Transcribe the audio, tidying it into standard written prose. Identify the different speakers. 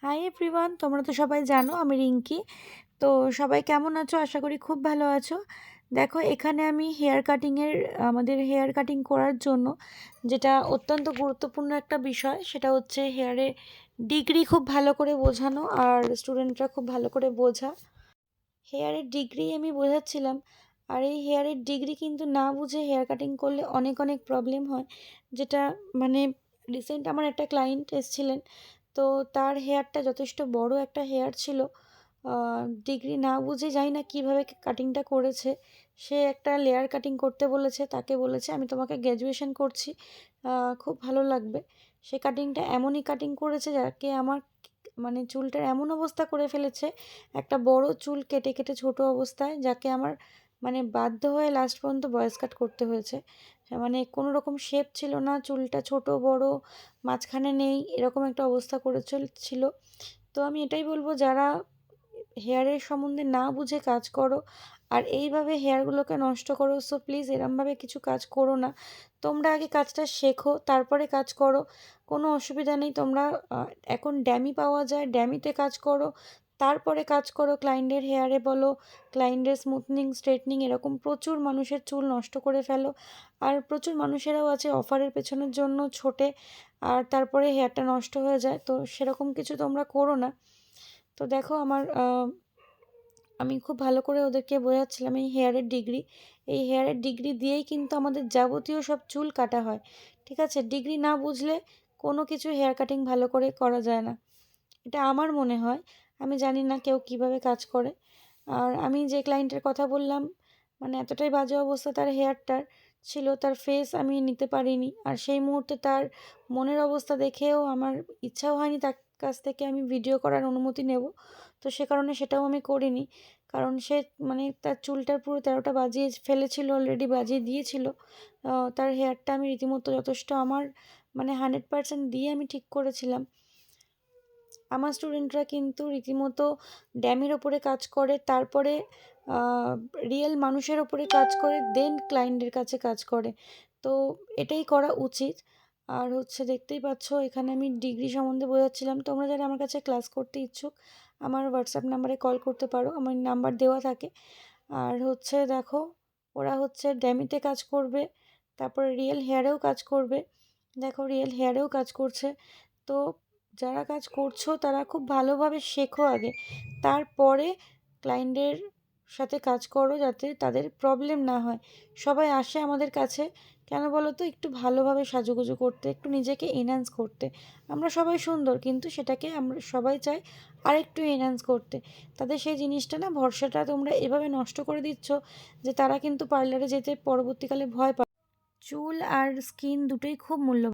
Speaker 1: Hi everyone, তোমরা তো সবাই জানো আমি রিঙ্কি। তো সবাই কেমন আছো? আশা করি খুব ভালো আছো। দেখো, এখানে আমি আমাদের হেয়ার কাটিং করার জন্য যেটা অত্যন্ত গুরুত্বপূর্ণ একটা বিষয়, সেটা হচ্ছে হেয়ারে ডিগ্রি খুব ভালো করে বোঝানো আর স্টুডেন্টরা খুব ভালো করে বোঝা। হেয়ারের ডিগ্রি আমি বোঝাচ্ছিলাম, আর এই হেয়ারের ডিগ্রি কিন্তু না বুঝে হেয়ার কাটিং করলে অনেক অনেক প্রবলেম হয়। যেটা মানে রিসেন্ট আমার একটা ক্লায়েন্ট এসেছিলেন, তো তার হেয়ারটা যথেষ্ট বড় একটা হেয়ার ছিল। ডিগ্রি না বুঝে জানি না কীভাবে কাটিংটা করেছে। সে একটা লেয়ার কাটিং করতে বলেছে, তাকে বলেছে আমি তোমাকে গ্র্যাজুয়েশন করছি, খুব ভালো লাগবে। সে কাটিংটা এমনই কাটিং করেছে যাকে আমার চুলটার এমন অবস্থা করে ফেলেছে, একটা বড় চুল কেটে কেটে ছোট অবস্থায়, যাকে আমার বাধ্য হয়ে লাস্ট পর্যন্ত ভয়েস কাট করতে হয়েছে। কোনো রকম শেপ ছিল না, চুলটা ছোট বড় মাঝখানে নেই, এরকম একটা অবস্থা করে ছিল। তো আমি এটাই বলবো, যারা হেয়ারের সম্বন্ধে না বুঝে কাজ করো আর এইভাবে হেয়ারগুলোকে নষ্ট করো, সো প্লিজ এরমভাবে কিছু কাজ করো না। তোমরা আগে কাজটা শেখো, তারপরে কাজ করো, কোনো অসুবিধা নেই। তোমরা এখন ড্যামি পাওয়া যায়, ড্যামিতে কাজ করো, তারপরে কাজ করো ক্লায়েন্টের হেয়ারে বলো, ক্লায়েন্টের স্মুথনিং স্ট্রেটনিং, এরকম প্রচুর মানুষের চুল নষ্ট করে ফেলো। আর প্রচুর মানুষেরাও আছে অফারের পেছনের জন্য ছোটে, আর তারপরে হেয়ারটা নষ্ট হয়ে যায়। তো সেরকম কিছু তোমরা করো না। তো দেখো, আমি খুব ভালো করে ওদেরকে বোঝাচ্ছিলাম এই হেয়ারের ডিগ্রি দিয়েই কিন্তু আমাদের যাবতীয় সব চুল কাটা হয়। ঠিক আছে, ডিগ্রি না বুঝলে কোনো কিছু হেয়ার কাটিং ভালো করে করা যায় না, এটা আমার মনে হয়। আমি জানি না কেউ কিভাবে কাজ করে। আর আমি যে ক্লায়েন্টের কথা বললাম, এতটাই বাজে অবস্থা তার হেয়ারটার ছিল, তার ফেস আমি নিতে পারিনি। আর সেই মুহূর্তে তার মনের অবস্থা দেখেও আমার ইচ্ছাও হয়নি তার কাছ থেকে আমি ভিডিও করার অনুমতি নেব। তো সে কারণে সেটাও আমি করিনি, কারণ সে তার চুলটার পুরো 13টা বাজিয়ে ফেলেছিল, অলরেডি বাজিয়ে দিয়েছিল। তার হেয়ারটা আমি রীতিমতো যথেষ্ট আমার 100% দিয়ে আমি ঠিক করেছিলাম। আমার স্টুডেন্টরা কিন্তু রীতিমতো ড্যামের ওপরে কাজ করে, তারপরে রিয়েল মানুষের ওপরে কাজ করে, দেন ক্লায়েন্টের কাছে কাজ করে। তো এটাই করা উচিত। আর দেখতেই পাচ্ছ, এখানে আমি ডিগ্রি সম্বন্ধে বোঝাচ্ছিলাম। তোমরা যারা আমার কাছে ক্লাস করতে ইচ্ছুক, আমার হোয়াটসঅ্যাপ নাম্বারে কল করতে পারো, আমার নাম্বার দেওয়া থাকে। আর দেখো, ওরা ড্যামিতে কাজ করবে, তারপরে রিয়েল হেয়ারেও কাজ করবে। দেখো, রিয়েল হেয়ারেও কাজ করছে। তো যারা কাজ করছো তারা খুব ভালোভাবে শেখো আগে, তারপরে ক্লায়েন্টের সাথে কাজ করো, যাতে তাদের প্রবলেম না হয়। সবাই আসে আমাদের কাছে কেন বলো তো? একটু ভালোভাবে সাজুগুজু করতে, একটু নিজেকে এনহ্যান্স করতে। আমরা সবাই সুন্দর, কিন্তু সেটাকে আমরা সবাই চাই আর একটু এনহ্যান্স করতে। তাদের সেই জিনিসটা না, ভরসাটা তোমরা এভাবে নষ্ট করে দিচ্ছ যে তারা কিন্তু পার্লারে যেতে পরবর্তীকালে ভয় পায়। চুল আর স্কিন দুটোই খুব মূল্যবান।